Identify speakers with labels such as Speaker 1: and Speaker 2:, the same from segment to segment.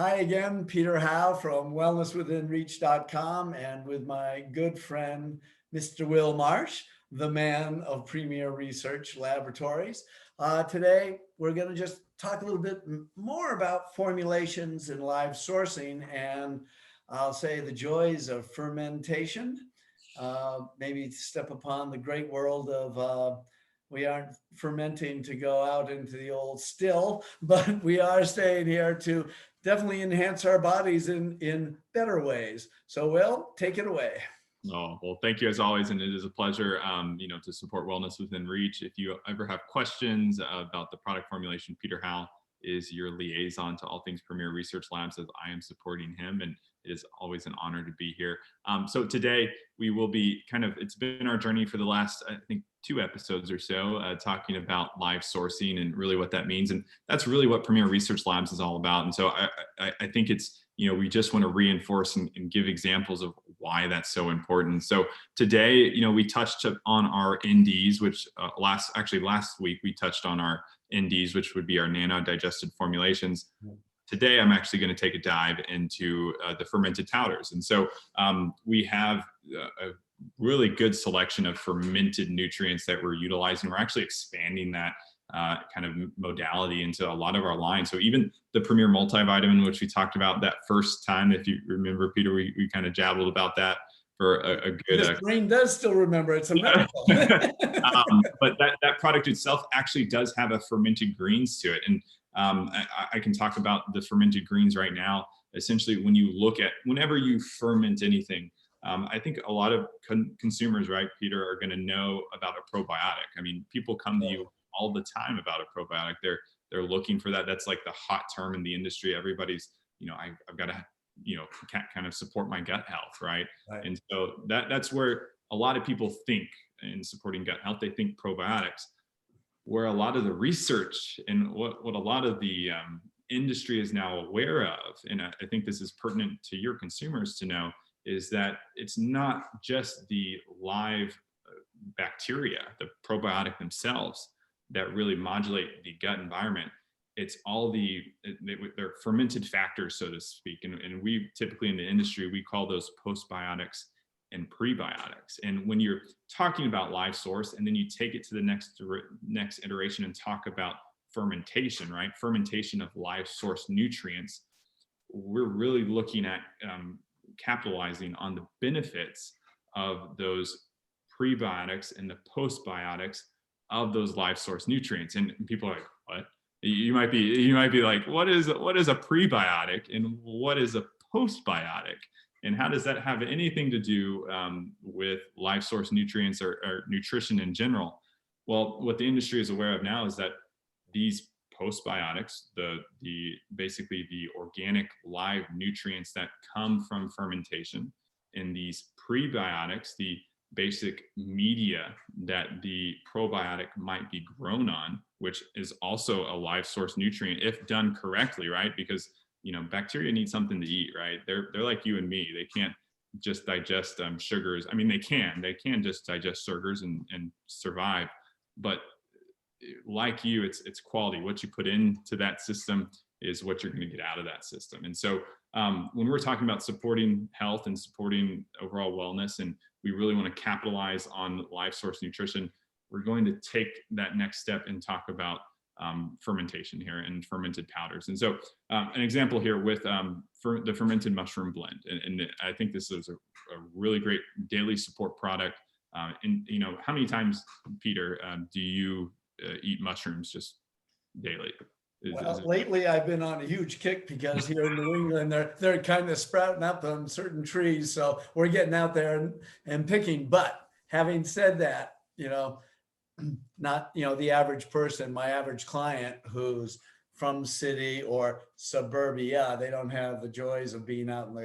Speaker 1: Hi again, Peter Howe from wellnesswithinreach.com and with my good friend, Mr. Will Marsh, the man of Premier Research Laboratories. Today, we're going to just talk a little bit more about formulations and live sourcing, and I'll say the joys of fermentation. Maybe step upon the great world of we aren't fermenting to go out into the old still, but we are staying here to definitely enhance our bodies in better ways. So, Will, take it away.
Speaker 2: Oh, well, thank you as always. And it is a pleasure, to support Wellness Within Reach. If you ever have questions about the product formulation, Peter Howe is your liaison to all things Premier Research Labs, as I am supporting him. And it is always an honor to be here. So today we will be it's been our journey for the last, I think, 2 episodes or so, talking about live sourcing and really what that means. And that's really what Premier Research Labs is all about. And so I think it's, we just want to reinforce and give examples of why that's so important. So today, we touched on our NDs, which last week we touched on our NDs, which would be our nano digested formulations. Today, I'm actually going to take a dive into the fermented powders. And so we have a really good selection of fermented nutrients that we're utilizing. We're actually expanding that kind of modality into a lot of our lines. So even the Premier multivitamin, which we talked about that first time, if you remember, Peter, we kind of jabbled about that for a good.
Speaker 1: This brain does still remember. It's a miracle.
Speaker 2: But that product itself actually does have a fermented greens to it. And I can talk about the fermented greens right now. Essentially, when you look at whenever you ferment anything, I think a lot of consumers, right, Peter, are going to know about a probiotic. I mean, people come to you all the time about a probiotic. They're looking for that. That's like the hot term in the industry. Everybody's, I've got to, kind of support my gut health, right? And so that's where a lot of people think in supporting gut health. They think probiotics, where a lot of the research and what a lot of the industry is now aware of, and I think this is pertinent to your consumers to know, is that it's not just the live bacteria, the probiotic themselves, that really modulate the gut environment. It's all they're fermented factors, so to speak. And we typically in the industry, we call those postbiotics and prebiotics. And when you're talking about live source, and then you take it to the next iteration and talk about fermentation, right? Fermentation of live source nutrients, we're really looking at capitalizing on the benefits of those prebiotics and the postbiotics of those live source nutrients. And people are like, what? You might be like, what is a prebiotic and what is a postbiotic? And how does that have anything to do with live source nutrients or nutrition in general? Well, what the industry is aware of now is that these postbiotics, basically the organic live nutrients that come from fermentation, and these prebiotics, the basic media that the probiotic might be grown on, which is also a live source nutrient if done correctly, right? Because bacteria need something to eat, right? They're like you and me. They can't just digest sugars. I mean, they can just digest sugars and survive, but like you, it's quality. What you put into that system is what you're going to get out of that system. And so when we're talking about supporting health and supporting overall wellness, and we really want to capitalize on live source nutrition, we're going to take that next step and talk about fermentation here and fermented powders. And so an example here with the fermented mushroom blend. And I think this is a really great daily support product. And how many times, Peter, do you eat mushrooms just daily?
Speaker 1: Lately I've been on a huge kick because here in New England, they're kind of sprouting up on certain trees. So we're getting out there and picking. But having said that, not, the average person, my average client who's from city or suburbia, they don't have the joys of being out in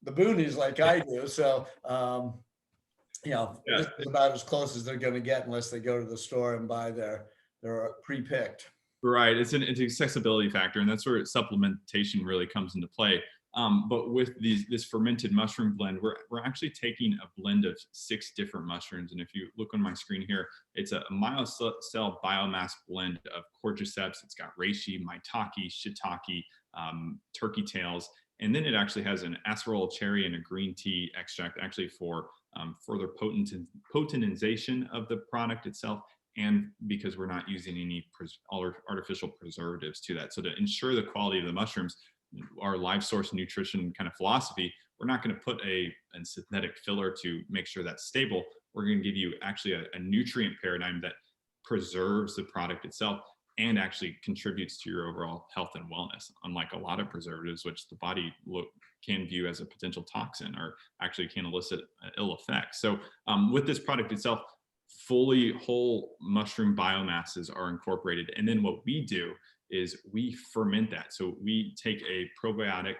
Speaker 1: the boonies like I do. So, this is about as close as they're going to get unless they go to the store and buy their pre-picked.
Speaker 2: Right, it's an accessibility factor, and that's where supplementation really comes into play. But with this fermented mushroom blend, we're actually taking a blend of 6 different mushrooms. And if you look on my screen here, it's a myocell biomass blend of cordyceps. It's got reishi, maitake, shiitake, turkey tails. And then it actually has an acerola cherry and a green tea extract, actually for further potentization of the product itself, and because we're not using any artificial preservatives to that. So to ensure the quality of the mushrooms, our live source nutrition kind of philosophy, we're not going to put a synthetic filler to make sure that's stable. We're going to give you actually a nutrient paradigm that preserves the product itself and actually contributes to your overall health and wellness, unlike a lot of preservatives, which the body can view as a potential toxin or actually can elicit ill effects. So with this product itself, fully whole mushroom biomasses are incorporated. And then what we do is we ferment that. So we take a probiotic,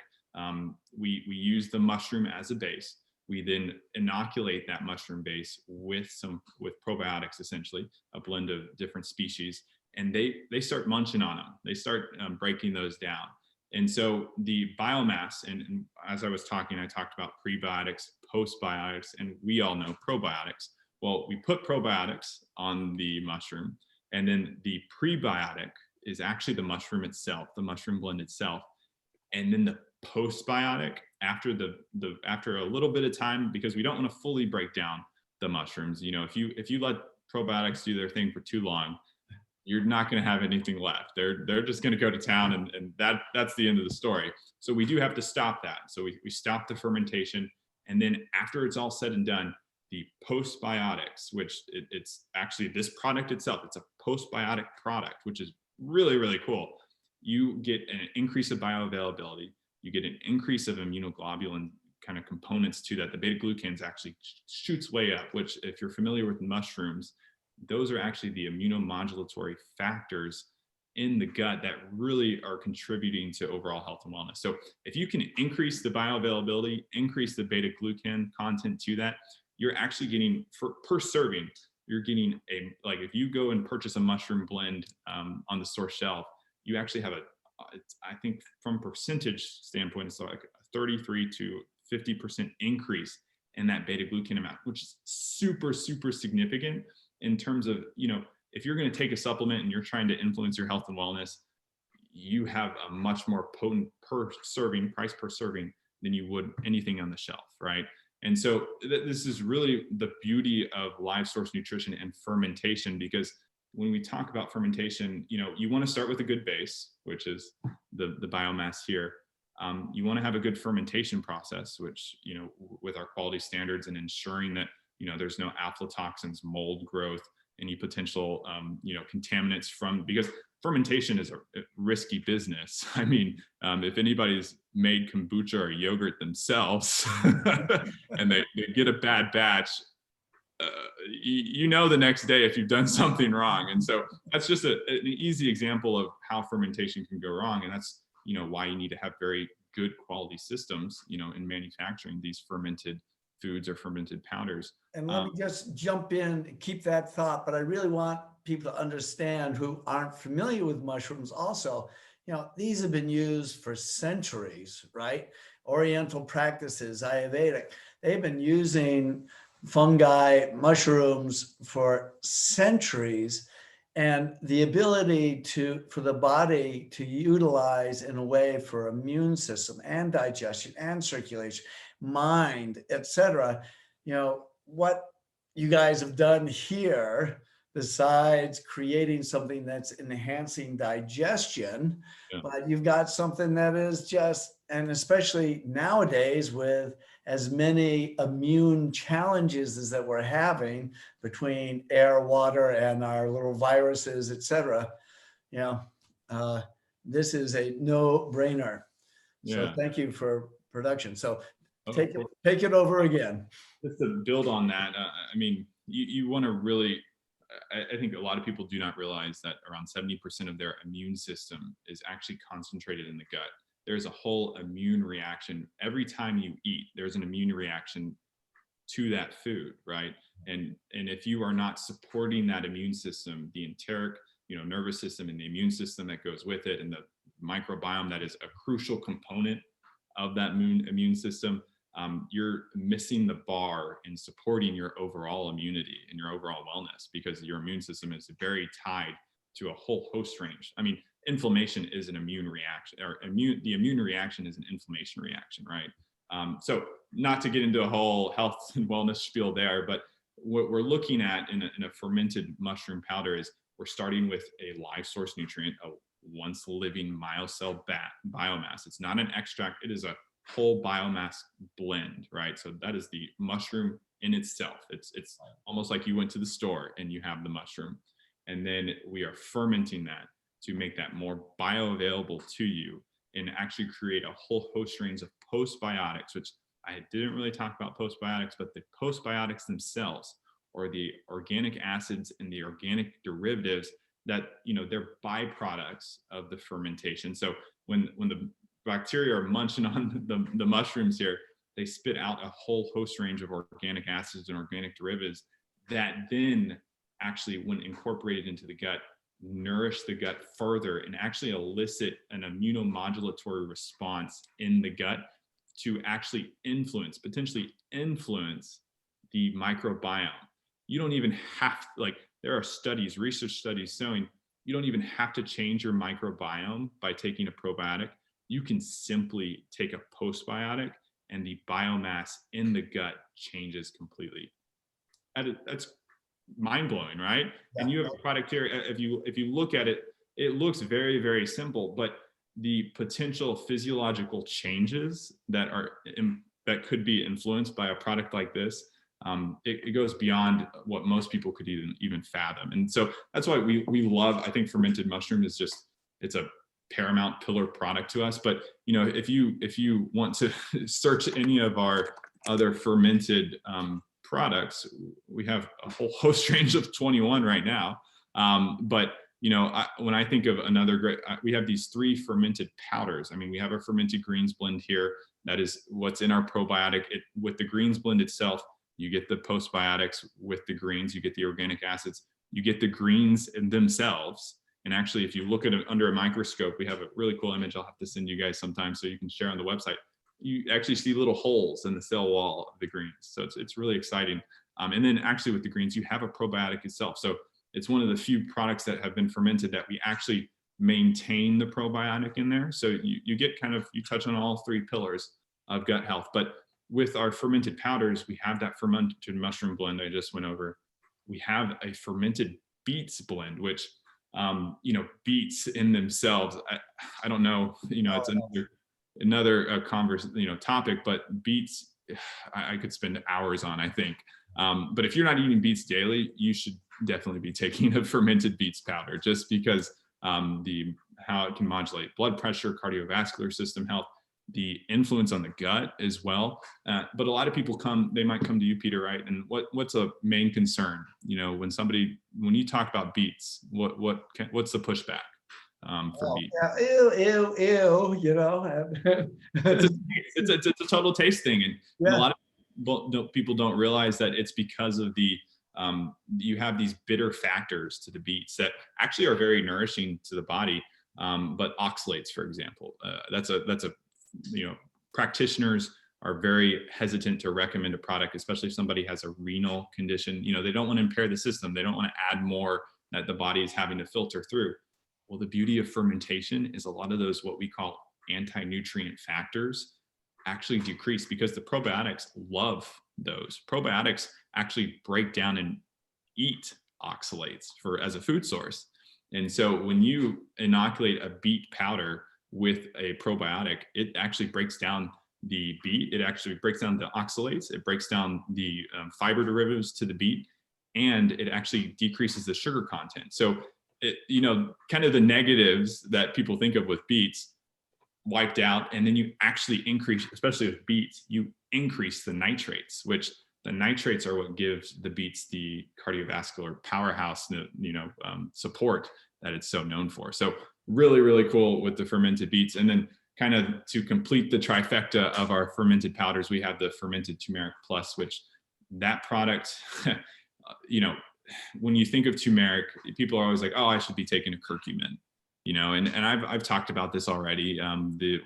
Speaker 2: we use the mushroom as a base. We then inoculate that mushroom base with probiotics, essentially a blend of different species, and they start munching on them. They start breaking those down. And so the biomass, and as I was talking, I talked about prebiotics, postbiotics, and we all know probiotics. Well, we put probiotics on the mushroom, and then the prebiotic is actually the mushroom itself, the mushroom blend itself. And then the postbiotic, after after a little bit of time, because we don't want to fully break down the mushrooms. You know, if you let probiotics do their thing for too long, you're not going to have anything left. They're just going to go to town, and that's the end of the story. So we do have to stop that. So we stop the fermentation, and then after it's all said and done, the postbiotics, which it's actually this product itself, it's a postbiotic product, which is really, really cool. You get an increase of bioavailability, you get an increase of immunoglobulin kind of components to that. The beta glucans actually shoots way up, which if you're familiar with mushrooms, those are actually the immunomodulatory factors in the gut that really are contributing to overall health and wellness. So if you can increase the bioavailability, increase the beta glucan content to that, you're actually getting, per serving, you're getting like if you go and purchase a mushroom blend on the store shelf, you actually have I think from percentage standpoint, it's like a 33 to 50% increase in that beta glucan amount, which is super, super significant in terms of, you know, if you're going to take a supplement and you're trying to influence your health and wellness, you have a much more potent price per serving than you would anything on the shelf, right? And so this is really the beauty of live source nutrition and fermentation, because when we talk about fermentation, you know, you want to start with a good base, which is the biomass here. You want to have a good fermentation process, which, you know, with our quality standards and ensuring that, you know, there's no aflatoxins, mold growth, any potential, you know, contaminants because fermentation is a risky business. I mean, if anybody's made kombucha or yogurt themselves and they get a bad batch, you know the next day if you've done something wrong. And so that's just an easy example of how fermentation can go wrong. And that's, you know, why you need to have very good quality systems, you know, in manufacturing these fermented foods or fermented powders.
Speaker 1: And let me just jump in, keep that thought, but I really want people to understand who aren't familiar with mushrooms also, you know, these have been used for centuries, right? Oriental practices, Ayurvedic, they've been using fungi, mushrooms for centuries, and the ability for the body to utilize in a way for immune system and digestion and circulation, mind, etc. You know, what you guys have done here, besides creating something that's enhancing digestion, but you've got something that is just, and especially nowadays with as many immune challenges as that we're having between air, water, and our little viruses, etc. You know, this is a no-brainer. So thank you for production. So take it over again.
Speaker 2: Just to build on that, I mean, you want to really, I think a lot of people do not realize that around 70% of their immune system is actually concentrated in the gut. There's a whole immune reaction. Every time you eat, there's an immune reaction to that food, right? And if you are not supporting that immune system, the enteric, you know, nervous system and the immune system that goes with it, and the microbiome that is a crucial component of that immune system, you're missing the bar in supporting your overall immunity and your overall wellness, because your immune system is very tied to a whole host range. I mean, inflammation is an immune reaction, or the immune reaction is an inflammation reaction, right? So not to get into a whole health and wellness spiel there, but what we're looking at in a fermented mushroom powder is we're starting with a live source nutrient, a once living myocell biomass. It's not an extract, it is a whole biomass blend, right? So that is the mushroom in itself. It's almost like you went to the store and you have the mushroom. And then we are fermenting that to make that more bioavailable to you and actually create a whole host range of postbiotics, which I didn't really talk about postbiotics, but the postbiotics themselves, or the organic acids and the organic derivatives that, they're byproducts of the fermentation. So when the bacteria are munching on the mushrooms here, they spit out a whole host range of organic acids and organic derivatives that then actually, when incorporated into the gut, nourish the gut further and actually elicit an immunomodulatory response in the gut to actually potentially influence the microbiome. You don't even have, there are research studies showing you don't even have to change your microbiome by taking a probiotic. You can simply take a postbiotic and the biomass in the gut changes completely. That's mind-blowing, right? Yeah. And you have a product here, if you look at it, it looks very, very simple, but the potential physiological changes that could be influenced by a product like this, it goes beyond what most people could even fathom. And so that's why we love, I think fermented mushroom is it's a paramount pillar product to us. But if you want to search any of our other fermented products, we have a whole host range of 21 right now. But when I think of another great, we have these 3 fermented powders. I mean, we have our fermented greens blend here. That is what's in our probiotic. With the greens blend itself, you get the postbiotics. With the greens, you get the organic acids. You get the greens in themselves. And actually, if you look at it under a microscope, we have a really cool image I'll have to send you guys sometime so you can share on the website. You actually see little holes in the cell wall of the greens. So it's really exciting. And then actually with the greens, you have a probiotic itself. So it's one of the few products that have been fermented that we actually maintain the probiotic in there. So you get you touch on all 3 pillars of gut health. But with our fermented powders, we have that fermented mushroom blend I just went over. We have a fermented beets blend, which, beets in themselves, I don't know, it's another topic, but beets, I could spend hours on, I think. But if you're not eating beets daily, you should definitely be taking a fermented beets powder, just because how it can modulate blood pressure, cardiovascular system health, the influence on the gut as well. But a lot of people they might come to you, Peter, right? And what's a main concern? When you talk about beets, what's the pushback for beets?
Speaker 1: Yeah, ew,
Speaker 2: it's a total taste thing, and a lot of people don't realize that it's because of you have these bitter factors to the beets that actually are very nourishing to the body, but oxalates, for example, that's a practitioners are very hesitant to recommend a product, especially if somebody has a renal condition. They don't want to impair the system. They don't want to add more that the body is having to filter through. Well, the beauty of fermentation is a lot of those, what we call anti-nutrient factors, actually decrease because the probiotics love those. Probiotics actually break down and eat oxalates as a food source. And so when you inoculate a beet powder with a probiotic, it actually breaks down the beet. It actually breaks down the oxalates. It breaks down the fiber derivatives to the beet, and it actually decreases the sugar content. So, kind of the negatives that people think of with beets wiped out, and then you actually increase, especially with beets, you increase the nitrates, which the nitrates are what gives the beets the cardiovascular powerhouse, support that it's so known for. So really, really cool with the fermented beets. And then kind of to complete the trifecta of our fermented powders, we have the fermented turmeric plus, which that product, when you think of turmeric, people are always like, oh, I should be taking a curcumin, and I've talked about this already,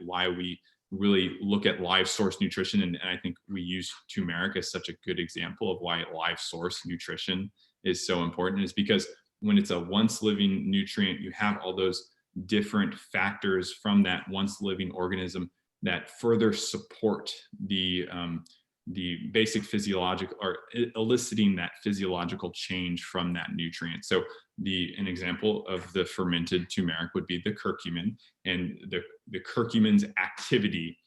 Speaker 2: why we really look at live source nutrition. And I think we use turmeric as such a good example of why live source nutrition is so important, is because when it's a once living nutrient, you have all those different factors from that once living organism that further support the basic physiological, or eliciting that physiological change from that nutrient. So an example of the fermented turmeric would be the curcumin, and the curcumin's activity,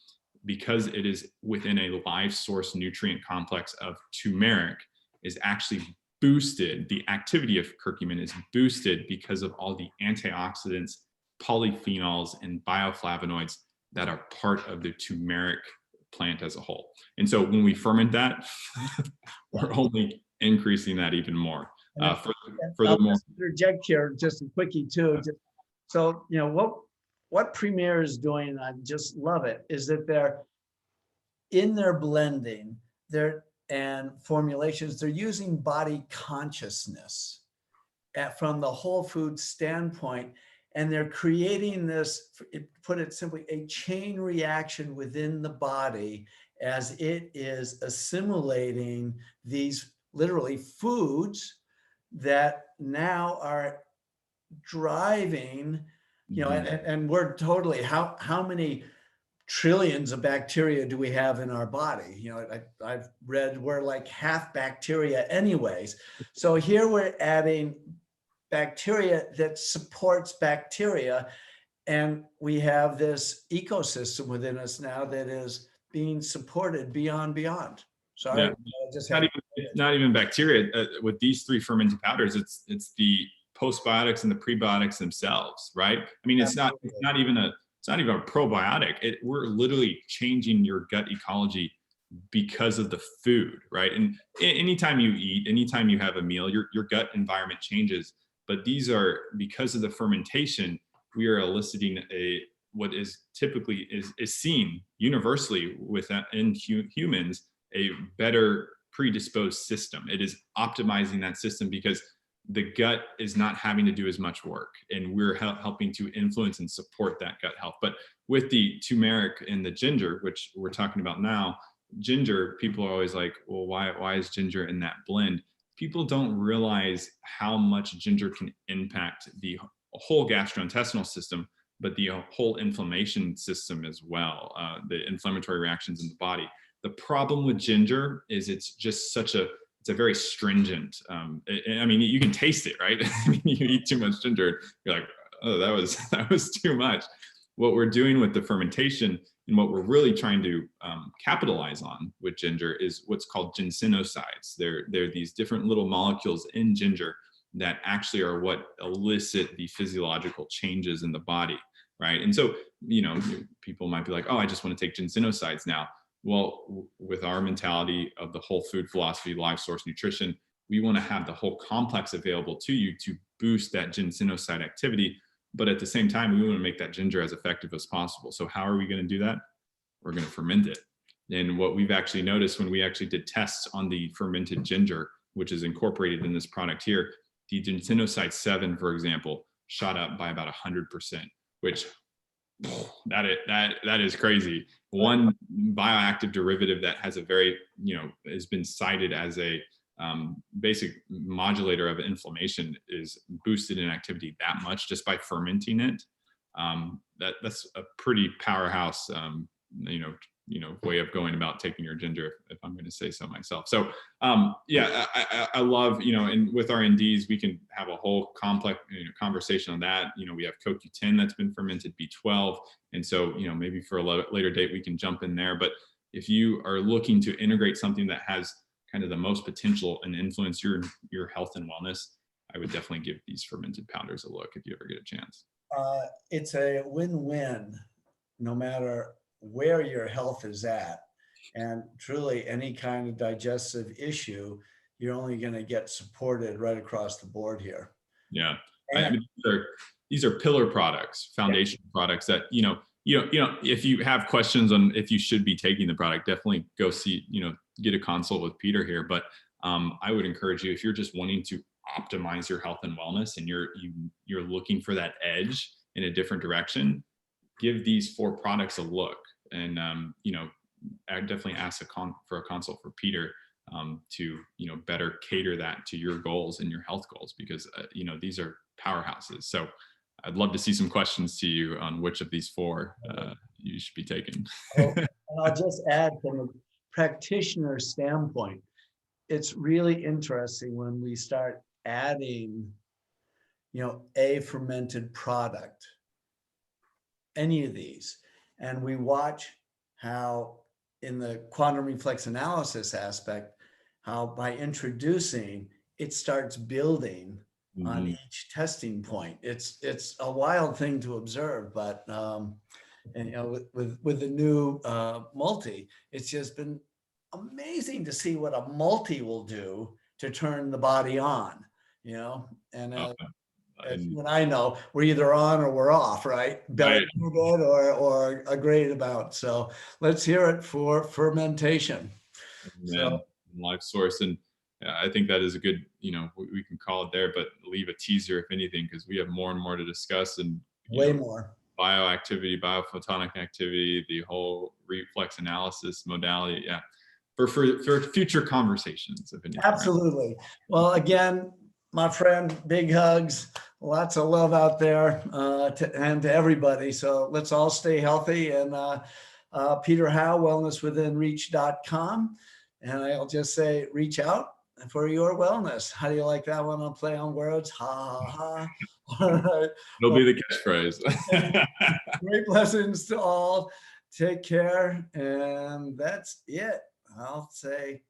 Speaker 2: because it is within a live source nutrient complex of turmeric, is actually boosted. The activity of curcumin is boosted because of all the antioxidants, polyphenols, and bioflavonoids that are part of the turmeric plant as a whole. And so when we ferment that, we're only increasing that even more. Furthermore,
Speaker 1: I'll interject here just a quickie too. So, what Premier is doing, and I just love it, is that they're in their blending, and formulations, they're using body consciousness from the whole food standpoint, and they're creating this, put it simply, a chain reaction within the body as it is assimilating these literally foods that now are driving, and we're totally, how many trillions of bacteria do we have in our body? I've read we're like half bacteria anyways. So here we're adding bacteria that supports bacteria, and we have this ecosystem within us now that is being supported beyond. Sorry,
Speaker 2: yeah. It's not even bacteria. With these three fermented powders, it's the postbiotics and the prebiotics themselves, right? I mean, it's not even a probiotic. We're literally changing your gut ecology because of the food, right? And anytime you eat, anytime you have a meal, your gut environment changes. But these are, because of the fermentation, we are eliciting what is typically is seen universally in humans, a better predisposed system. It is optimizing that system because the gut is not having to do as much work, and we're helping to influence and support that gut health. But with the turmeric and the ginger, which we're talking about now, ginger, people are always like, well, why is ginger in that blend? People don't realize how much ginger can impact the whole gastrointestinal system, but the whole inflammation system as well, the inflammatory reactions in the body. The problem with ginger is it's just it's a very stringent, I mean, you can taste it, right? I mean, you eat too much ginger, you're like, oh, that was too much. What we're doing with the fermentation, and what we're really trying to capitalize on with ginger, is what's called ginsenosides. They're these different little molecules in ginger that actually are what elicit the physiological changes in the body, right? And so, people might be like, oh, I just want to take ginsenosides now. Well, with our mentality of the whole food philosophy, live source nutrition, we want to have the whole complex available to you to boost that ginsenoside activity. But at the same time, we want to make that ginger as effective as possible. So how are we going to do that? We're going to ferment it. And what we've actually noticed when we actually did tests on the fermented ginger, which is incorporated in this product here, the ginsenoside 7, for example, shot up by about 100%, which that is crazy. One bioactive derivative that has a very, has been cited as a basic modulator of inflammation is boosted in activity that much just by fermenting it. That's a pretty powerhouse, way of going about taking your ginger, if I'm going to say so myself. So I love, and with our NDs, we can have a whole complex conversation on that. We have CoQ10 that's been fermented, B12. And so, maybe for a later date, we can jump in there. But if you are looking to integrate something that has kind of the most potential and influence your health and wellness, I would definitely give these fermented powders a look if you ever get a chance.
Speaker 1: It's a win-win, no matter where your health is at. And truly, any kind of digestive issue, you're only going to get supported right across the board here.
Speaker 2: Yeah. I mean, these are pillar products, foundation products that, if you have questions on if you should be taking the product, definitely go see, get a consult with Peter here. But I would encourage you, if you're just wanting to optimize your health and wellness, and you're looking for that edge in a different direction, give these 4 products a look. And I definitely ask for a consult for Peter to better cater that to your goals and your health goals, because these are powerhouses. So I'd love to see some questions to you on which of these four you should be taking.
Speaker 1: Oh, and I'll just add from a practitioner standpoint, it's really interesting when we start adding, a fermented product, any of these, and we watch how in the quantum reflex analysis aspect, how by introducing, it starts building on each testing point. It's a wild thing to observe, but and with the new multi, it's just been amazing to see what a multi will do to turn the body on, and as you and I know, we're either on or we're off, right? Belly good or a great amount. So let's hear it for fermentation.
Speaker 2: Man, live source. And I think that is a good, we can call it there, but leave a teaser if anything, because we have more and more to discuss, and
Speaker 1: way more
Speaker 2: bioactivity, biophotonic activity, the whole reflex analysis modality. Yeah. For future conversations, if anything.
Speaker 1: Absolutely. Right? Well, again, my friend, big hugs, lots of love out there and to everybody. So let's all stay healthy. And Peter Howe, wellnesswithinreach.com. And I'll just say, reach out for your wellness. How do you like that one on play on words? Ha, ha, ha. All right.
Speaker 2: It'll be the catchphrase.
Speaker 1: Great blessings to all. Take care. And that's it. I'll say